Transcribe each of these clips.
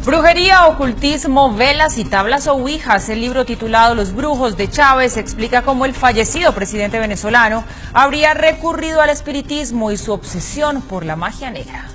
Brujería, ocultismo, velas y tablas o ouijas. El libro titulado Los brujos de Chávez explica cómo el fallecido presidente venezolano habría recurrido al espiritismo y su obsesión por la magia negra.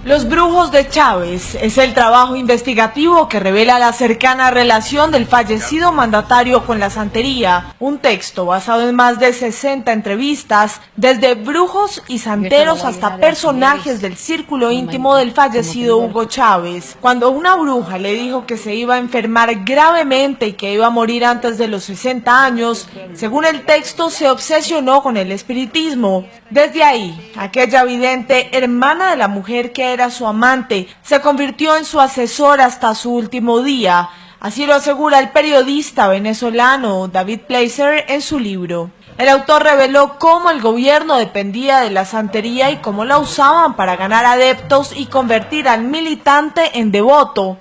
Los brujos de Chávez es el trabajo investigativo que revela la cercana relación del fallecido mandatario con la santería, un texto basado en más de 60 entrevistas, desde brujos y santeros hasta personajes del círculo íntimo del fallecido Hugo Chávez. Cuando una bruja le dijo que se iba a enfermar gravemente y que iba a morir antes de los 60 años, según el texto se obsesionó con el espiritismo. Desde ahí, aquella vidente, hermana de la mujer que era su amante, se convirtió en su asesor hasta su último día. Así lo asegura el periodista venezolano David Placer en su libro. El autor reveló cómo el gobierno dependía de la santería y cómo la usaban para ganar adeptos y convertir al militante en devoto.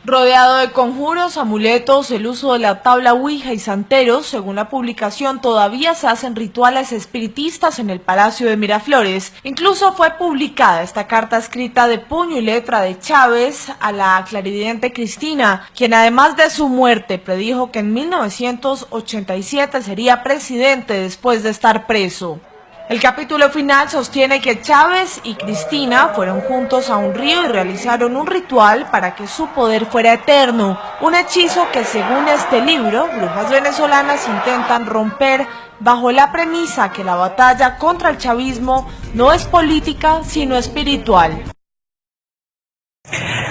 Rodeado de conjuros, amuletos, el uso de la tabla ouija y santeros, según la publicación todavía se hacen rituales espiritistas en el Palacio de Miraflores. Incluso fue publicada esta carta escrita de puño y letra de Chávez a la clarividente Cristina, quien además de su muerte predijo que en 1987 sería presidente después de estar preso. El capítulo final sostiene que Chávez y Cristina fueron juntos a un río y realizaron un ritual para que su poder fuera eterno, un hechizo que según este libro, brujas venezolanas intentan romper bajo la premisa que la batalla contra el chavismo no es política sino espiritual.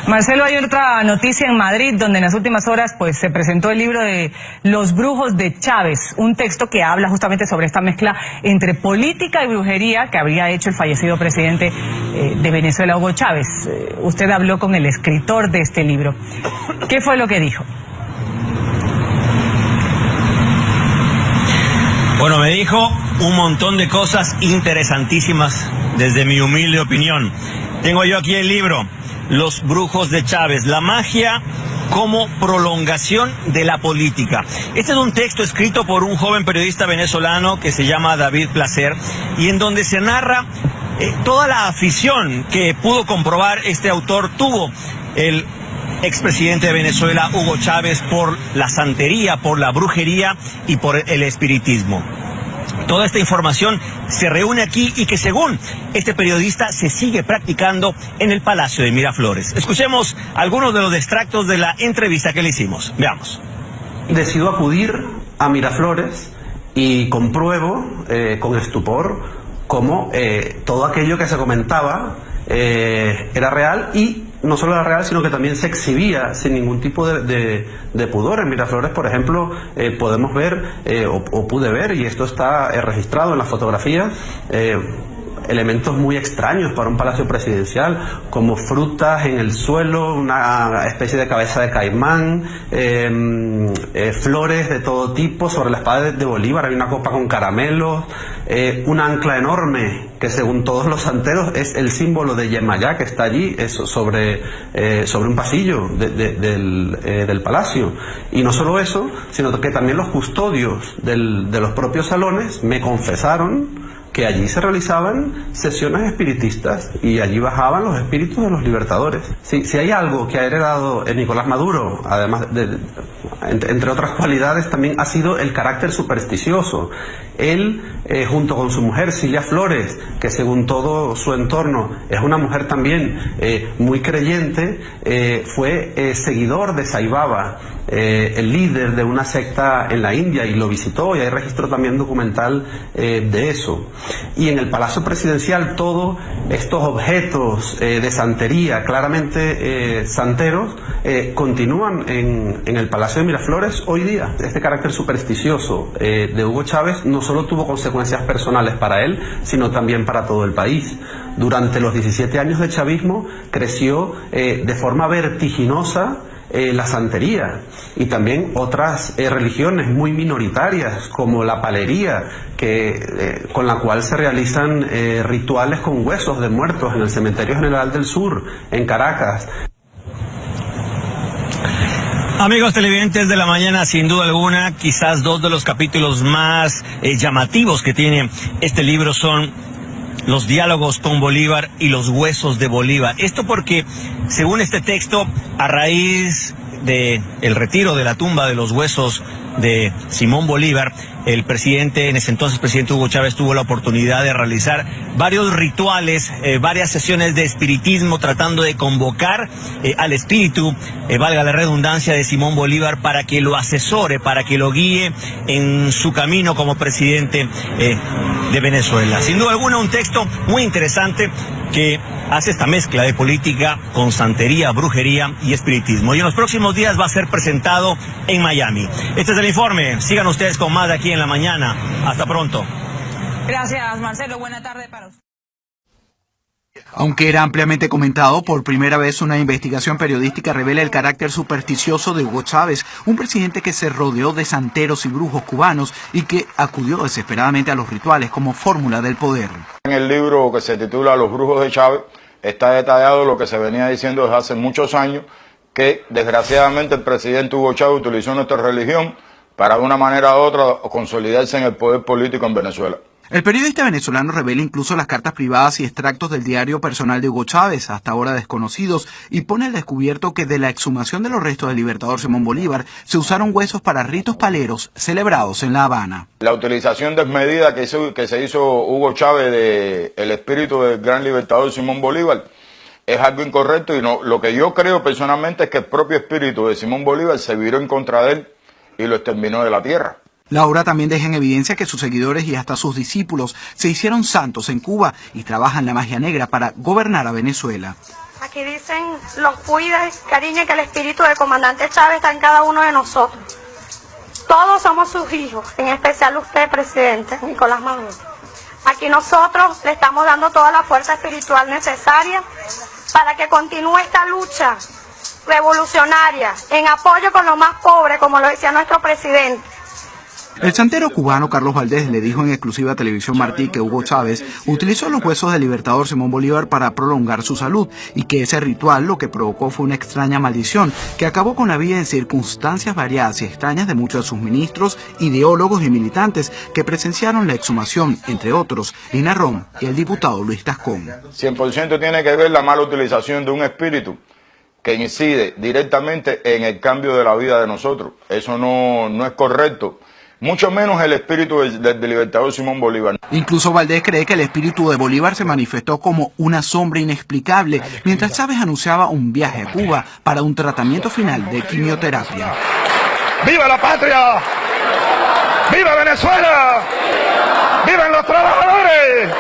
Marcelo, hay otra noticia en Madrid donde en las últimas horas se presentó el libro de Los brujos de Chávez, un texto que habla justamente sobre esta mezcla entre política y brujería que habría hecho el fallecido presidente de Venezuela, Hugo Chávez. Usted habló con el escritor de este libro. ¿Qué fue lo que dijo? Bueno, me dijo un montón de cosas interesantísimas desde mi humilde opinión. Tengo yo aquí el libro Los brujos de Chávez, la magia como prolongación de la política. Este es un texto escrito por un joven periodista venezolano que se llama David Placer y en donde se narra toda la afición que pudo comprobar este autor tuvo el expresidente de Venezuela, Hugo Chávez, por la santería, por la brujería y por el espiritismo. Toda esta información se reúne aquí y que según este periodista se sigue practicando en el Palacio de Miraflores. Escuchemos algunos de los extractos de la entrevista que le hicimos. Veamos. Decido acudir a Miraflores y compruebo con estupor cómo todo aquello que se comentaba era real y no solo era real, sino que también se exhibía sin ningún tipo de pudor. En Miraflores, por ejemplo, podemos ver, o pude ver, y esto está registrado en las fotografías, elementos muy extraños para un palacio presidencial, como frutas en el suelo, una especie de cabeza de caimán, flores de todo tipo. Sobre la espada de Bolívar hay una copa con caramelos, un ancla enorme que según todos los santeros es el símbolo de Yemayá, que está allí sobre un pasillo del palacio. Y no solo eso, sino que también los custodios de los propios salones me confesaron que allí se realizaban sesiones espiritistas y allí bajaban los espíritus de los libertadores. Si hay algo que ha heredado Nicolás Maduro, además entre otras cualidades, también ha sido el carácter supersticioso. Él, junto con su mujer Cilia Flores, que según todo su entorno es una mujer también muy creyente, fue seguidor de Sai Baba, el líder de una secta en la India, y lo visitó, y hay registro también documental de eso. Y en el Palacio Presidencial todos estos objetos de santería, claramente santeros, continúan en el Palacio de Miraflores hoy día. Este carácter supersticioso de Hugo Chávez no solo tuvo consecuencias personales para él, sino también para todo el país. Durante los 17 años de chavismo creció de forma vertiginosa la santería y también otras religiones muy minoritarias como la palería, con la cual se realizan rituales con huesos de muertos en el Cementerio General del Sur, en Caracas. Amigos televidentes de la mañana, sin duda alguna, quizás dos de los capítulos más llamativos que tiene este libro son los diálogos con Bolívar y los huesos de Bolívar. Esto porque, según este texto, a raíz de el retiro de la tumba de los huesos de Simón Bolívar, el presidente, en ese entonces presidente Hugo Chávez, tuvo la oportunidad de realizar varios rituales, varias sesiones de espiritismo, tratando de convocar al espíritu, valga la redundancia, de Simón Bolívar para que lo asesore, para que lo guíe en su camino como presidente de Venezuela. Sin duda alguna, un texto muy interesante que hace esta mezcla de política con santería, brujería y espiritismo. Y en los próximos días va a ser presentado en Miami. Este es el informe. Sigan ustedes con más de Aquí en la Mañana. Hasta pronto. Gracias, Marcelo. Buena tarde para usted. Aunque era ampliamente comentado, por primera vez una investigación periodística revela el carácter supersticioso de Hugo Chávez, un presidente que se rodeó de santeros y brujos cubanos y que acudió desesperadamente a los rituales como fórmula del poder. En el libro que se titula Los brujos de Chávez está detallado lo que se venía diciendo desde hace muchos años, que desgraciadamente el presidente Hugo Chávez utilizó nuestra religión para de una manera u otra consolidarse en el poder político en Venezuela. El periodista venezolano revela incluso las cartas privadas y extractos del diario personal de Hugo Chávez, hasta ahora desconocidos, y pone al descubierto que de la exhumación de los restos del libertador Simón Bolívar se usaron huesos para ritos paleros celebrados en La Habana. La utilización desmedida que se hizo Hugo Chávez del espíritu del gran libertador Simón Bolívar es algo incorrecto, y lo que yo creo personalmente es que el propio espíritu de Simón Bolívar se viró en contra de él y lo exterminó de la tierra. La obra también deja en evidencia que sus seguidores y hasta sus discípulos se hicieron santos en Cuba y trabajan la magia negra para gobernar a Venezuela. Aquí dicen, los cuida, cariño, que el espíritu del comandante Chávez está en cada uno de nosotros. Todos somos sus hijos, en especial usted, presidente Nicolás Maduro. Aquí nosotros le estamos dando toda la fuerza espiritual necesaria para que continúe esta lucha revolucionaria en apoyo con los más pobres, como lo decía nuestro presidente. El santero cubano Carlos Valdés le dijo en exclusiva a Televisión Martí que Hugo Chávez utilizó los huesos del libertador Simón Bolívar para prolongar su salud y que ese ritual lo que provocó fue una extraña maldición que acabó con la vida en circunstancias variadas y extrañas de muchos de sus ministros, ideólogos y militantes que presenciaron la exhumación, entre otros, Lina Rom y el diputado Luis Tascón. 100% tiene que ver la mala utilización de un espíritu que incide directamente en el cambio de la vida de nosotros. Eso no es correcto. Mucho menos el espíritu del libertador Simón Bolívar. Incluso Valdés cree que el espíritu de Bolívar se manifestó como una sombra inexplicable, mientras Chávez anunciaba un viaje a Cuba para un tratamiento final de quimioterapia. ¡Viva la patria! ¡Viva Venezuela! ¡Vivan los trabajadores!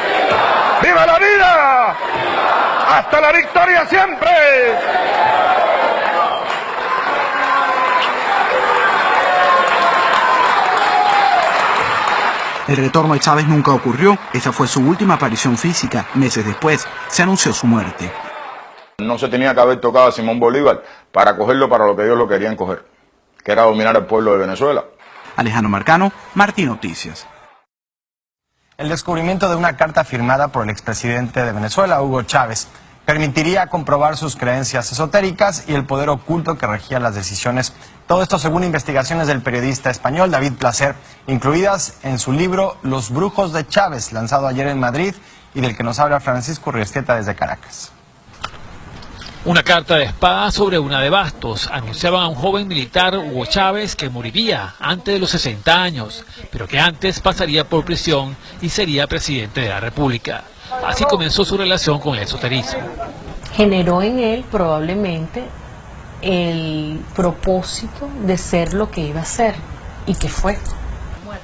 ¡Viva la vida! ¡Hasta la victoria siempre! El retorno de Chávez nunca ocurrió, esa fue su última aparición física. Meses después se anunció su muerte. No se tenía que haber tocado a Simón Bolívar para cogerlo para lo que ellos lo querían coger, que era dominar al pueblo de Venezuela. Alejandro Marcano, Martí Noticias. El descubrimiento de una carta firmada por el expresidente de Venezuela, Hugo Chávez, permitiría comprobar sus creencias esotéricas y el poder oculto que regía las decisiones. Todo esto según investigaciones del periodista español David Placer, incluidas en su libro Los brujos de Chávez, lanzado ayer en Madrid y del que nos habla Francisco Riesqueta desde Caracas. Una carta de espada sobre una de bastos. Anunciaban a un joven militar, Hugo Chávez, que moriría antes de los 60 años, pero que antes pasaría por prisión y sería presidente de la República. Así comenzó su relación con el esoterismo. Generó en él probablemente el propósito de ser lo que iba a ser y que fue.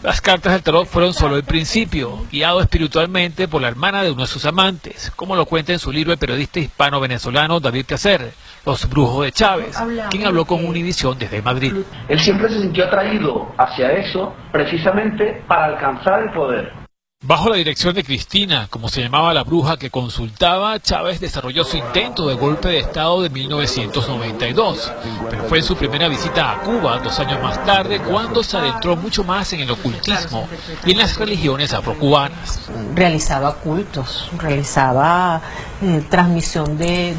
Las cartas del tarot fueron solo el principio, guiado espiritualmente por la hermana de uno de sus amantes, como lo cuenta en su libro el periodista hispano-venezolano David Placer, Los brujos de Chávez, quien habló con Univisión desde Madrid. Él siempre se sintió atraído hacia eso precisamente para alcanzar el poder. Bajo la dirección de Cristina, como se llamaba la bruja que consultaba, Chávez desarrolló su intento de golpe de Estado de 1992, pero fue en su primera visita a Cuba, 2 años más tarde, cuando se adentró mucho más en el ocultismo y en las religiones afrocubanas. Realizaba cultos, realizaba transmisión de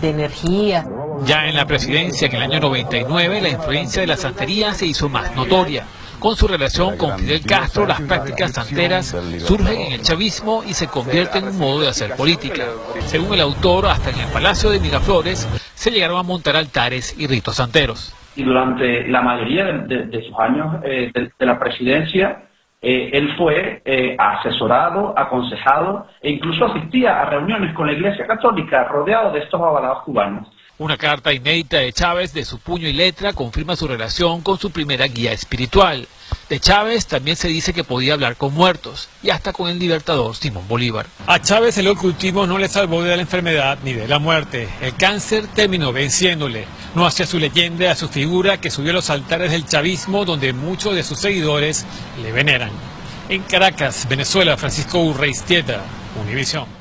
energía. Ya en la presidencia, en el año 99, la influencia de la santería se hizo más notoria. Con su relación con Fidel Castro, las prácticas santeras surgen en el chavismo y se convierten en un modo de hacer política. Según el autor, hasta en el Palacio de Miraflores se llegaron a montar altares y ritos santeros. Y durante la mayoría de sus años de la presidencia, él fue asesorado, aconsejado e incluso asistía a reuniones con la Iglesia Católica rodeado de estos avalados cubanos. Una carta inédita de Chávez de su puño y letra confirma su relación con su primera guía espiritual. De Chávez también se dice que podía hablar con muertos y hasta con el libertador Simón Bolívar. A Chávez el ocultismo no le salvó de la enfermedad ni de la muerte. El cáncer terminó venciéndole. No hacia su leyenda, a su figura que subió a los altares del chavismo donde muchos de sus seguidores le veneran. En Caracas, Venezuela, Francisco Urreistieta, Univisión.